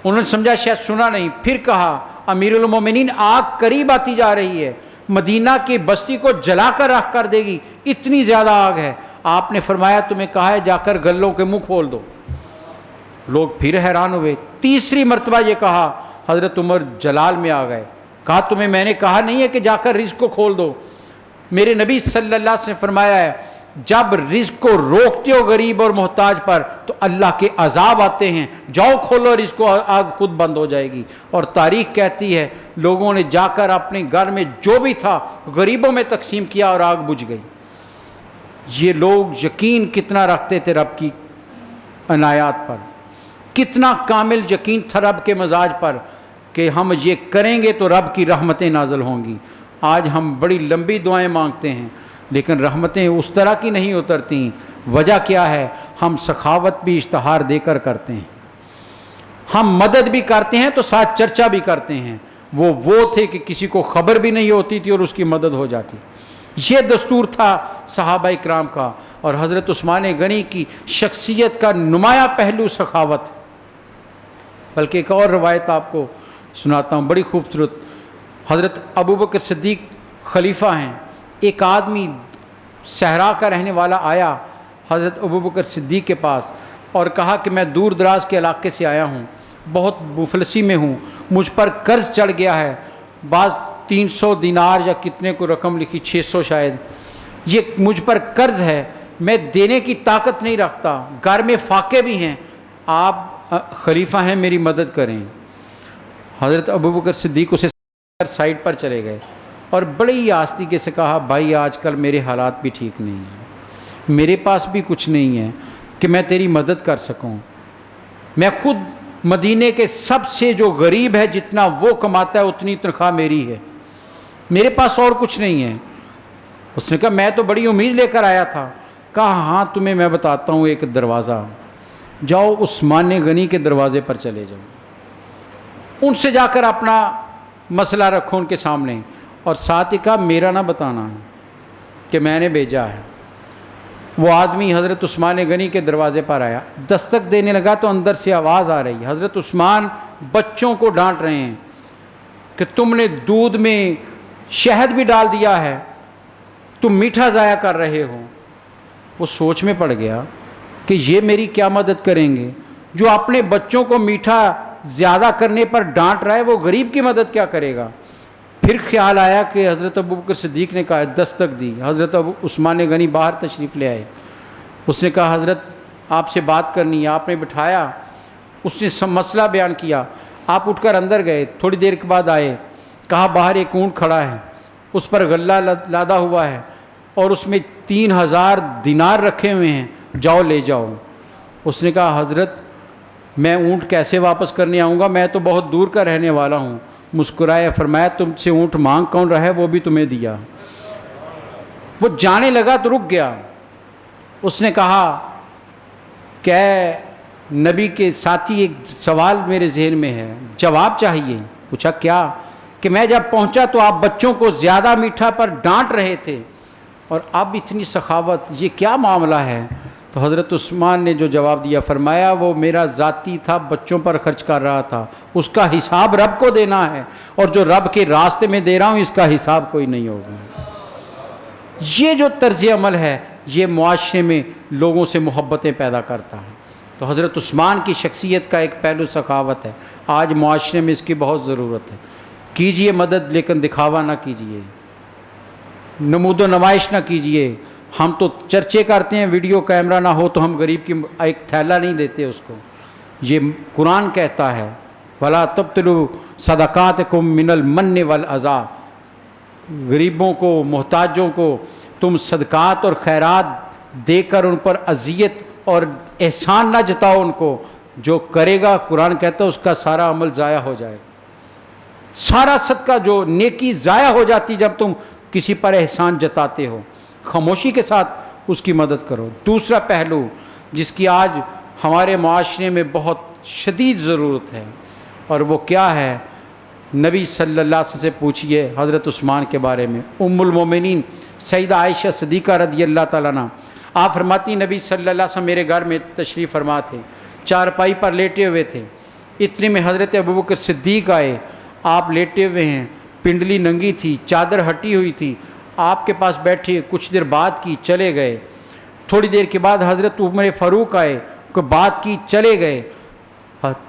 انہوں نے سمجھا شاید سنا نہیں، پھر کہا امیر المومنین آگ قریب آتی جا رہی ہے، مدینہ کی بستی کو جلا کر راکھ کر دے گی، اتنی زیادہ آگ ہے۔ آپ نے فرمایا تمہیں کہا ہے جا کر گلوں کے منہ کھول دو۔ لوگ پھر حیران ہوئے، تیسری مرتبہ یہ کہا، حضرت عمر جلال میں آ گئے، کہا تمہیں میں نے کہا نہیں ہے کہ جا کر رزق کو کھول دو؟ میرے نبی صلی اللہ علیہ وسلم نے فرمایا ہے جب رزق کو روکتے ہو غریب اور محتاج پر تو اللہ کے عذاب آتے ہیں، جاؤ کھولو رزق کو، آگ خود بند ہو جائے گی۔ اور تاریخ کہتی ہے لوگوں نے جا کر اپنے گھر میں جو بھی تھا غریبوں میں تقسیم کیا اور آگ بجھ گئی۔ یہ لوگ یقین کتنا رکھتے تھے رب کی عنایات پر، کتنا کامل یقین تھا رب کے مزاج پر کہ ہم یہ کریں گے تو رب کی رحمتیں نازل ہوں گی۔ آج ہم بڑی لمبی دعائیں مانگتے ہیں لیکن رحمتیں اس طرح کی نہیں اترتی۔ وجہ کیا ہے؟ ہم سخاوت بھی اشتہار دے کر کرتے ہیں، ہم مدد بھی کرتے ہیں تو ساتھ چرچا بھی کرتے ہیں۔ وہ تھے کہ کسی کو خبر بھی نہیں ہوتی تھی اور اس کی مدد ہو جاتی۔ یہ دستور تھا صحابہ اکرام کا، اور حضرت عثمان غنی کی شخصیت کا نمایاں پہلو سخاوت۔ بلکہ ایک اور روایت آپ کو سناتا ہوں بڑی خوبصورت۔ حضرت ابوبکر صدیق خلیفہ ہیں، ایک آدمی صحرا کا رہنے والا آیا حضرت ابوبکر صدیق کے پاس اور کہا کہ میں دور دراز کے علاقے سے آیا ہوں، بہت مفلسی میں ہوں، مجھ پر قرض چڑھ گیا ہے، بعض 300 دینار یا کتنے کو رقم لکھی، 600 شاید، یہ مجھ پر قرض ہے، میں دینے کی طاقت نہیں رکھتا، گھر میں فاقے بھی ہیں، آپ خلیفہ ہیں میری مدد کریں۔ حضرت ابوبکر صدیق اسے سائڈ پر چلے گئے اور بڑی ہی آستگی سے کہا بھائی آج کل میرے حالات بھی ٹھیک نہیں ہیں، میرے پاس بھی کچھ نہیں ہے کہ میں تیری مدد کر سکوں، میں خود مدینے کے سب سے جو غریب ہے جتنا وہ کماتا ہے اتنی تنخواہ میری ہے، میرے پاس اور کچھ نہیں ہے۔ اس نے کہا میں تو بڑی امید لے کر آیا تھا۔ کہا ہاں تمہیں میں بتاتا ہوں ایک دروازہ، جاؤ عثمان غنی کے دروازے پر چلے جاؤ، ان سے جا کر اپنا مسئلہ رکھو ان کے سامنے، اور ساتھ ہی کہا میرا نہ بتانا کہ میں نے بھیجا ہے۔ وہ آدمی حضرت عثمان غنی کے دروازے پر آیا، دستک دینے لگا تو اندر سے آواز آ رہی، حضرت عثمان بچوں کو ڈانٹ رہے ہیں کہ تم نے دودھ میں شہد بھی ڈال دیا ہے، تم میٹھا ضائع کر رہے ہو۔ وہ سوچ میں پڑ گیا کہ یہ میری کیا مدد کریں گے، جو اپنے بچوں کو میٹھا زیادہ کرنے پر ڈانٹ رہا ہے وہ غریب کی مدد کیا کرے گا۔ پھر خیال آیا کہ حضرت ابوبکر صدیق نے کہا، دستک دی، حضرت عثمان غنی باہر تشریف لے آئے۔ اس نے کہا حضرت آپ سے بات کرنی ہے۔ آپ نے بٹھایا، اس نے سب مسئلہ بیان کیا، آپ اٹھ کر اندر گئے، تھوڑی دیر کے بعد آئے، کہا باہر ایک اونٹ کھڑا ہے، اس پر غلہ لادا ہوا ہے اور اس میں 3000 دینار رکھے ہوئے ہیں، جاؤ لے جاؤ۔ اس نے کہا حضرت میں اونٹ کیسے واپس کرنے آؤں گا، میں تو بہت دور کا رہنے والا ہوں۔ مسکرائے، فرمایا تم سے اونٹ مانگ کون رہا ہے، وہ بھی تمہیں دیا۔ وہ جانے لگا تو رک گیا۔ اس نے کہا کہ نبی کے ساتھی ایک سوال میرے ذہن میں ہے، جواب چاہیے۔ پوچھا کیا؟ کہ میں جب پہنچا تو آپ بچوں کو زیادہ میٹھا پر ڈانٹ رہے تھے اور اب اتنی سخاوت، یہ کیا معاملہ ہے؟ تو حضرت عثمان نے جو جواب دیا، فرمایا وہ میرا ذاتی تھا، بچوں پر خرچ کر رہا تھا، اس کا حساب رب کو دینا ہے، اور جو رب کے راستے میں دے رہا ہوں اس کا حساب کوئی نہیں ہوگا۔ یہ جو طرز عمل ہے یہ معاشرے میں لوگوں سے محبتیں پیدا کرتا ہے۔ تو حضرت عثمان کی شخصیت کا ایک پہلو سخاوت ہے، آج معاشرے میں اس کی بہت ضرورت ہے۔ کیجئے مدد لیکن دکھاوا نہ کیجئے، نمود و نمائش نہ کیجئے۔ ہم تو چرچے کرتے ہیں، ویڈیو کیمرہ نہ ہو تو ہم غریب کی ایک تھیلا نہیں دیتے اس کو۔ یہ قرآن کہتا ہے وَلَا تُبْطِلُوا صَدَقَاتِكُم مِّنَ الْمَنِّ وَالْأَذَىٰ، غریبوں کو، محتاجوں کو تم صدقات اور خیرات دے کر ان پر اذیت اور احسان نہ جتاؤ ان کو، جو کرے گا قرآن کہتا ہے اس کا سارا عمل ضائع ہو جائے گا، سارا صدقہ جو نیکی ضائع ہو جاتی جب تم کسی پر احسان جتاتے ہو۔ خاموشی کے ساتھ اس کی مدد کرو۔ دوسرا پہلو جس کی آج ہمارے معاشرے میں بہت شدید ضرورت ہے، اور وہ کیا ہے؟ نبی صلی اللہ علیہ وسلم سے پوچھئے حضرت عثمان کے بارے میں۔ ام المومنین سیدہ عائشہ صدیقہ رضی اللہ تعالیٰ عنہ، آپ فرماتی نبی صلی اللہ علیہ وسلم میرے گھر میں تشریف فرما تھے، چارپائی پر لیٹے ہوئے تھے، اتنے میں حضرت ابوبکر صدیق آئے، آپ لیٹے ہوئے ہیں، پنڈلی ننگی تھی، چادر ہٹی ہوئی تھی، آپ کے پاس بیٹھے، کچھ دیر بات کی، چلے گئے۔ تھوڑی دیر کے بعد حضرت عمر فاروق آئے، کوئی بات کی، چلے گئے۔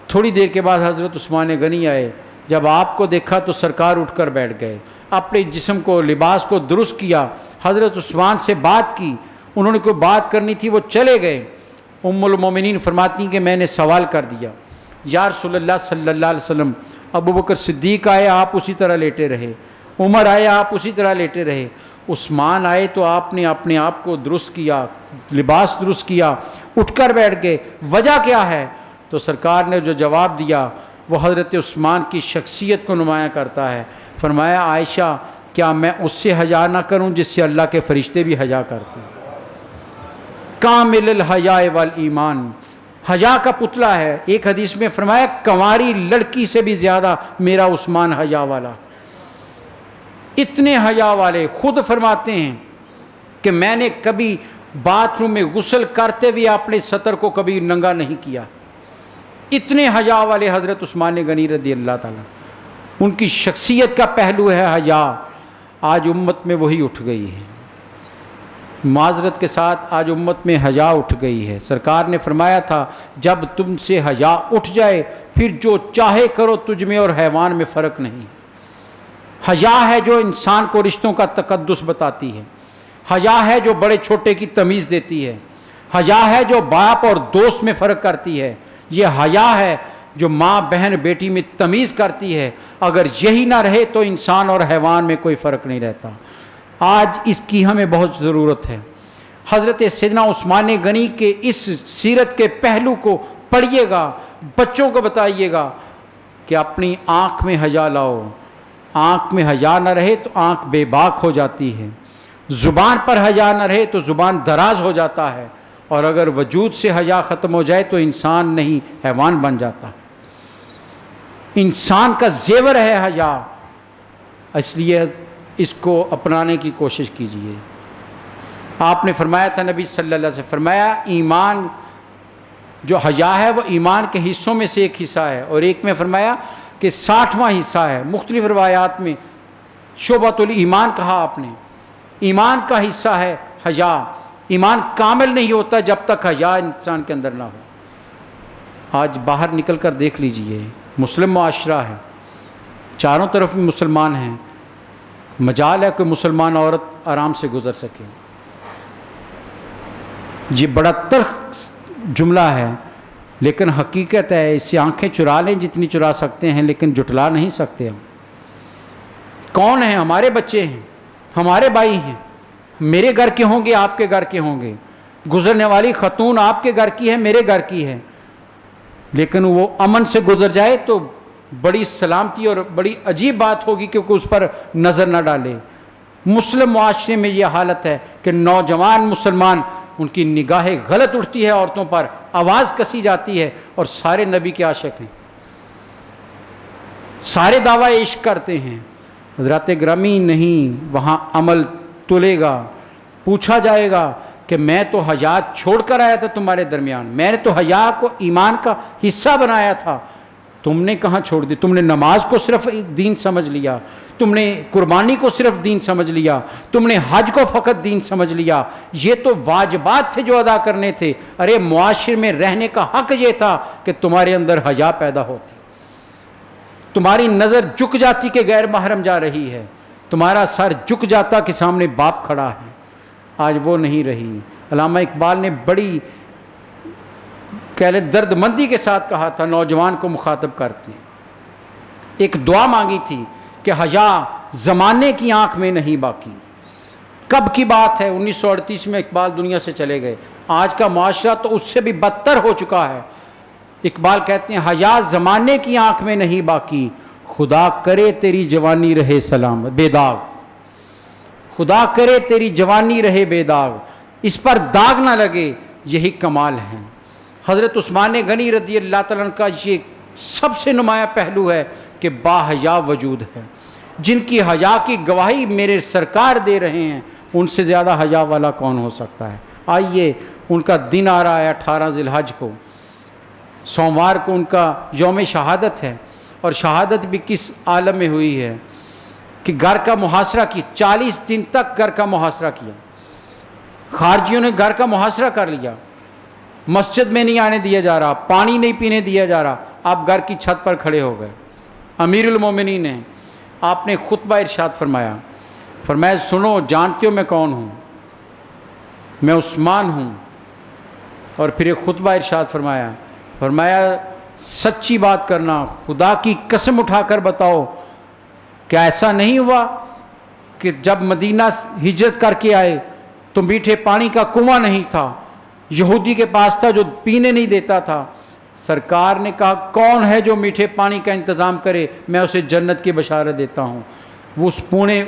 تھوڑی دیر کے بعد حضرت عثمان غنی آئے، جب آپ کو دیکھا تو سرکار اٹھ کر بیٹھ گئے، اپنے جسم کو، لباس کو درست کیا، حضرت عثمان سے بات کی، انہوں نے کوئی بات کرنی تھی، وہ چلے گئے۔ ام المومنین فرماتی کہ میں نے سوال کر دیا، یا رسول اللہ صلی اللہ علیہ وسلم، ابوبکر صدیق آئے، آپ اسی طرح لیٹے رہے، عمر آئے، آپ اسی طرح لیٹے رہے، عثمان آئے تو آپ نے اپنے آپ کو درست کیا، لباس درست کیا، اٹھ کر بیٹھ گئے، وجہ کیا ہے؟ تو سرکار نے جو جواب دیا وہ حضرت عثمان کی شخصیت کو نمایاں کرتا ہے۔ فرمایا عائشہ کیا میں اس سے حیا نہ کروں جس سے اللہ کے فرشتے بھی حیا کرتے ہیں؟ کامل الحیاء والایمان، حیا کا پتلا ہے۔ ایک حدیث میں فرمایا کنواری لڑکی سے بھی زیادہ میرا عثمان حیا والا، اتنے حیا والے۔ خود فرماتے ہیں کہ میں نے کبھی باتھ روم میں غسل کرتے ہوئے اپنے سطر کو کبھی ننگا نہیں کیا، اتنے حیا والے حضرت عثمان غنی رضی اللہ تعالیٰ۔ ان کی شخصیت کا پہلو ہے حیا، آج امت میں وہی اٹھ گئی ہے، معذرت کے ساتھ آج امت میں حیا اٹھ گئی ہے۔ سرکار نے فرمایا تھا جب تم سے حیا اٹھ جائے پھر جو چاہے کرو، تجھ میں اور حیوان میں فرق نہیں۔ حیا ہے جو انسان کو رشتوں کا تقدس بتاتی ہے، حیا ہے جو بڑے چھوٹے کی تمیز دیتی ہے، حیا ہے جو باپ اور دوست میں فرق کرتی ہے، یہ حیا ہے جو ماں بہن بیٹی میں تمیز کرتی ہے۔ اگر یہی نہ رہے تو انسان اور حیوان میں کوئی فرق نہیں رہتا۔ آج اس کی ہمیں بہت ضرورت ہے۔ حضرت سیدنا عثمان غنی کے اس سیرت کے پہلو کو پڑھیے گا، بچوں کو بتائیے گا کہ اپنی آنکھ میں حیا لاؤ۔ آنکھ میں حیا نہ رہے تو آنکھ بے باک ہو جاتی ہے، زبان پر حیا نہ رہے تو زبان دراز ہو جاتا ہے، اور اگر وجود سے حیا ختم ہو جائے تو انسان نہیں حیوان بن جاتا۔ انسان کا زیور ہے حیا، اس لیے اس کو اپنانے کی کوشش کیجیے۔ آپ نے فرمایا تھا، نبی صلی اللہ علیہ وسلم فرمایا ایمان جو حیا ہے وہ ایمان کے حصوں میں سے ایک حصہ ہے، اور ایک میں فرمایا کہ 60واں حصہ ہے۔ مختلف روایات میں شعبۃ الایمان کہا آپ نے، ایمان کا حصہ ہے حیا۔ ایمان کامل نہیں ہوتا جب تک حیا انسان کے اندر نہ ہو۔ آج باہر نکل کر دیکھ لیجئے، مسلم معاشرہ ہے، چاروں طرف بھی مسلمان ہیں، مجال ہے کہ مسلمان عورت آرام سے گزر سکے۔ یہ بڑا تلخ جملہ ہے لیکن حقیقت ہے، اس سے آنکھیں چرا لیں جتنی چرا سکتے ہیں لیکن جھٹلا نہیں سکتے ہم۔ کون ہیں؟ ہمارے بچے ہیں، ہمارے بھائی ہیں، میرے گھر کے ہوں گے، آپ کے گھر کے ہوں گے، گزرنے والی خاتون آپ کے گھر کی ہے، میرے گھر کی ہے، لیکن وہ امن سے گزر جائے تو بڑی سلامتی اور بڑی عجیب بات ہوگی کیونکہ اس پر نظر نہ ڈالے۔ مسلم معاشرے میں یہ حالت ہے کہ نوجوان مسلمان، ان کی نگاہیں غلط اٹھتی ہے عورتوں پر، آواز کسی جاتی ہے، اور سارے نبی کے عاشق ہیں، سارے دعوی عشق کرتے ہیں۔ حضرات گرامی نہیں، وہاں عمل تلے گا، پوچھا جائے گا کہ میں تو حیا چھوڑ کر آیا تھا تمہارے درمیان، میں نے تو حیا کو ایمان کا حصہ بنایا تھا، تم نے کہاں چھوڑ دی؟ تم نے نماز کو صرف دین سمجھ لیا، تم نے قربانی کو صرف دین سمجھ لیا، تم نے حج کو فقط دین سمجھ لیا۔ یہ تو واجبات تھے جو ادا کرنے تھے۔ ارے معاشرے میں رہنے کا حق یہ تھا کہ تمہارے اندر حیا پیدا ہوتی، تمہاری نظر جھک جاتی کہ غیر محرم جا رہی ہے، تمہارا سر جھک جاتا کہ سامنے باپ کھڑا ہے۔ آج وہ نہیں رہی۔ علامہ اقبال نے بڑی درد مندی کے ساتھ کہا تھا، نوجوان کو مخاطب کرتے ہیں، ایک دعا مانگی تھی کہ حیا زمانے کی آنکھ میں نہیں باقی۔ کب کی بات ہے؟ 1938 میں اقبال دنیا سے چلے گئے۔ آج کا معاشرہ تو اس سے بھی بدتر ہو چکا ہے۔ اقبال کہتے ہیں حیا زمانے کی آنکھ میں نہیں باقی، خدا کرے تیری جوانی رہے سلام بے داغ، خدا کرے تیری جوانی رہے بے داغ، اس پر داغ نہ لگے، یہی کمال ہے۔ حضرت عثمان غنی رضی اللہ تعالیٰ عنہ کا یہ سب سے نمایاں پہلو ہے کہ باحیا وجود ہے، جن کی حیا کی گواہی میرے سرکار دے رہے ہیں، ان سے زیادہ حیا والا کون ہو سکتا ہے۔ آئیے، ان کا دن آ رہا ہے 18 ذی الحج کو، سوموار کو ان کا یوم شہادت ہے، اور شہادت بھی کس عالم میں ہوئی ہے کہ گھر کا محاصرہ کی، 40 دن تک گھر کا محاصرہ کیا، خارجیوں نے گھر کا محاصرہ کر لیا، مسجد میں نہیں آنے دیا جا رہا، پانی نہیں پینے دیا جا رہا، آپ گھر کی چھت پر کھڑے ہو گئے۔ امیر المومنین نے آپ نے خطبہ ارشاد فرمایا، فرمایا سنو، جانتے ہو میں کون ہوں؟ میں عثمان ہوں۔ اور پھر ایک خطبہ ارشاد فرمایا، فرمایا سچی بات کرنا، خدا کی قسم اٹھا کر بتاؤ، کیا ایسا نہیں ہوا کہ جب مدینہ ہجرت کر کے آئے تو میٹھے پانی کا کنواں نہیں تھا، یہودی کے پاس تھا جو پینے نہیں دیتا تھا؟ سرکار نے کہا کون ہے جو میٹھے پانی کا انتظام کرے، میں اسے جنت کی بشارت دیتا ہوں۔ وہ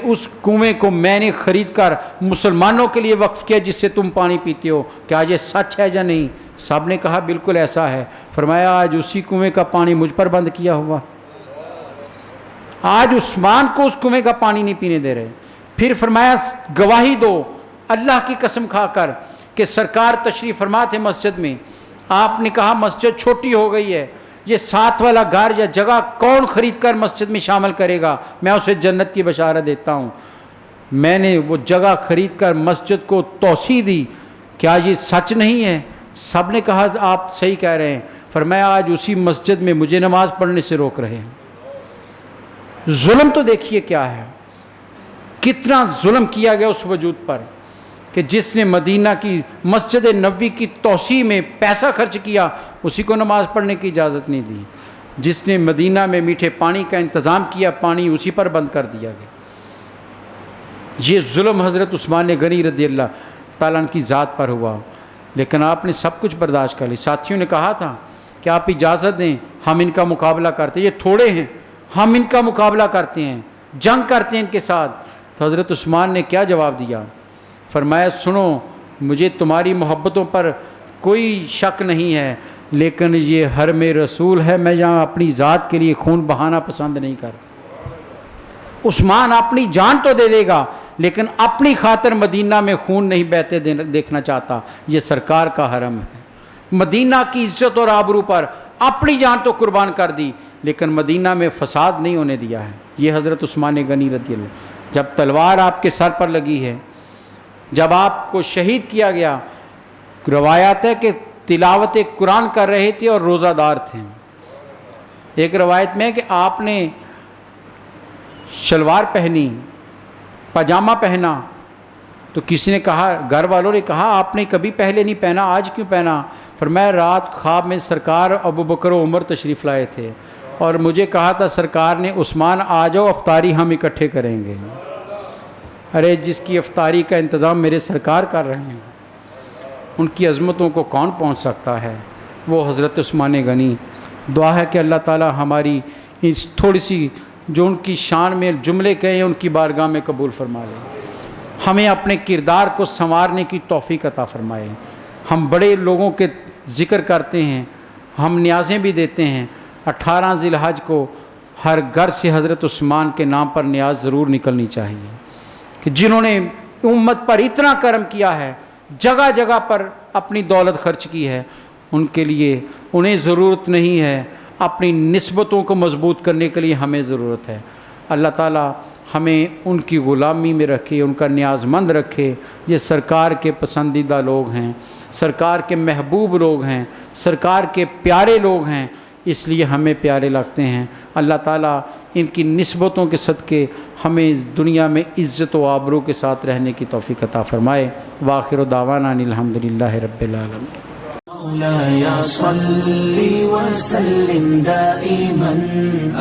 اس کنویں کو میں نے خرید کر مسلمانوں کے لیے وقف کیا جس سے تم پانی پیتے ہو، کیا یہ سچ ہے یا نہیں؟ سب نے کہا بالکل ایسا ہے۔ فرمایا آج اسی کنویں کا پانی مجھ پر بند کیا ہوا، آج عثمان کو اس کنویں کا پانی نہیں پینے دے رہے۔ پھر فرمایا گواہی دو اللہ کی قسم کھا کر کہ سرکار تشریف فرما تھے مسجد میں، آپ نے کہا مسجد چھوٹی ہو گئی ہے، یہ ساتھ والا گھر یا جگہ کون خرید کر مسجد میں شامل کرے گا، میں اسے جنت کی بشارت دیتا ہوں۔ میں نے وہ جگہ خرید کر مسجد کو توسیع دی، کیا یہ سچ نہیں ہے؟ سب نے کہا آپ صحیح کہہ رہے ہیں۔ فرمایا آج اسی مسجد میں مجھے نماز پڑھنے سے روک رہے ہیں۔ ظلم تو دیکھیے کیا ہے، کتنا ظلم کیا گیا اس وجود پر کہ جس نے مدینہ کی مسجد نبوی کی توسیع میں پیسہ خرچ کیا، اسی کو نماز پڑھنے کی اجازت نہیں دی۔ جس نے مدینہ میں میٹھے پانی کا انتظام کیا، پانی اسی پر بند کر دیا گیا۔ یہ ظلم حضرت عثمان غنی رضی اللہ تعالیٰ عنہ کی ذات پر ہوا، لیکن آپ نے سب کچھ برداشت کر لی۔ ساتھیوں نے کہا تھا کہ آپ اجازت دیں، ہم ان کا مقابلہ کرتے ہیں، یہ تھوڑے ہیں، ہم ان کا مقابلہ کرتے ہیں، جنگ کرتے ہیں ان کے ساتھ۔ تو حضرت عثمان نے کیا جواب دیا؟ فرمایا سنو، مجھے تمہاری محبتوں پر کوئی شک نہیں ہے، لیکن یہ حرم رسول ہے، میں یہاں اپنی ذات کے لیے خون بہانا پسند نہیں کرتا۔ عثمان اپنی جان تو دے دے گا، لیکن اپنی خاطر مدینہ میں خون نہیں بہتے دیکھنا چاہتا۔ یہ سرکار کا حرم ہے، مدینہ کی عزت اور آبرو پر اپنی جان تو قربان کر دی، لیکن مدینہ میں فساد نہیں ہونے دیا ہے۔ یہ حضرت عثمان غنی رضی اللہ، جب تلوار آپ کے سر پر لگی ہے، جب آپ کو شہید کیا گیا، روایات ہے کہ تلاوت قرآن کر رہے تھے اور روزہ دار تھے۔ ایک روایت میں کہ آپ نے شلوار پہنی، پاجامہ پہنا، تو کسی نے کہا، گھر والوں نے کہا آپ نے کبھی پہلے نہیں پہنا، آج کیوں پہنا؟ فرمایا رات خواب میں سرکار ابو بکر و عمر تشریف لائے تھے اور مجھے کہا تھا سرکار نے عثمان آ جاؤ افطاری ہم اکٹھے کریں گے۔ ارے جس کی افطاری کا انتظام میرے سرکار کر رہے ہیں، ان کی عظمتوں کو کون پہنچ سکتا ہے؟ وہ حضرت عثمان غنی۔ دعا ہے کہ اللہ تعالی ہماری اس تھوڑی سی جو ان کی شان میں جملے کہے ہیں ان کی بارگاہ میں قبول فرما لے، ہمیں اپنے کردار کو سنوارنے کی توفیق عطا فرمائے۔ ہم بڑے لوگوں کے ذکر کرتے ہیں، ہم نیازیں بھی دیتے ہیں، 18 ذی الحج کو ہر گھر سے حضرت عثمان کے نام پر نیاز ضرور نکلنی چاہیے کہ جنہوں نے امت پر اتنا کرم کیا ہے، جگہ جگہ پر اپنی دولت خرچ کی ہے، ان کے لیے انہیں ضرورت نہیں ہے، اپنی نسبتوں کو مضبوط کرنے کے لیے ہمیں ضرورت ہے۔ اللہ تعالیٰ ہمیں ان کی غلامی میں رکھے، ان کا نیاز مند رکھے۔ یہ سرکار کے پسندیدہ لوگ ہیں، سرکار کے محبوب لوگ ہیں، سرکار کے پیارے لوگ ہیں، اس لیے ہمیں پیارے لگتے ہیں۔ اللہ تعالیٰ ان کی نسبتوں کے صدقے ہمیں دنیا میں عزت و آبرو کے ساتھ رہنے کی توفیق عطا فرمائے۔ وآخر دعوانا ان الحمدللہ رب العالمین۔ مولاي صل وسلم دائما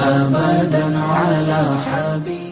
أبدا على حبيبك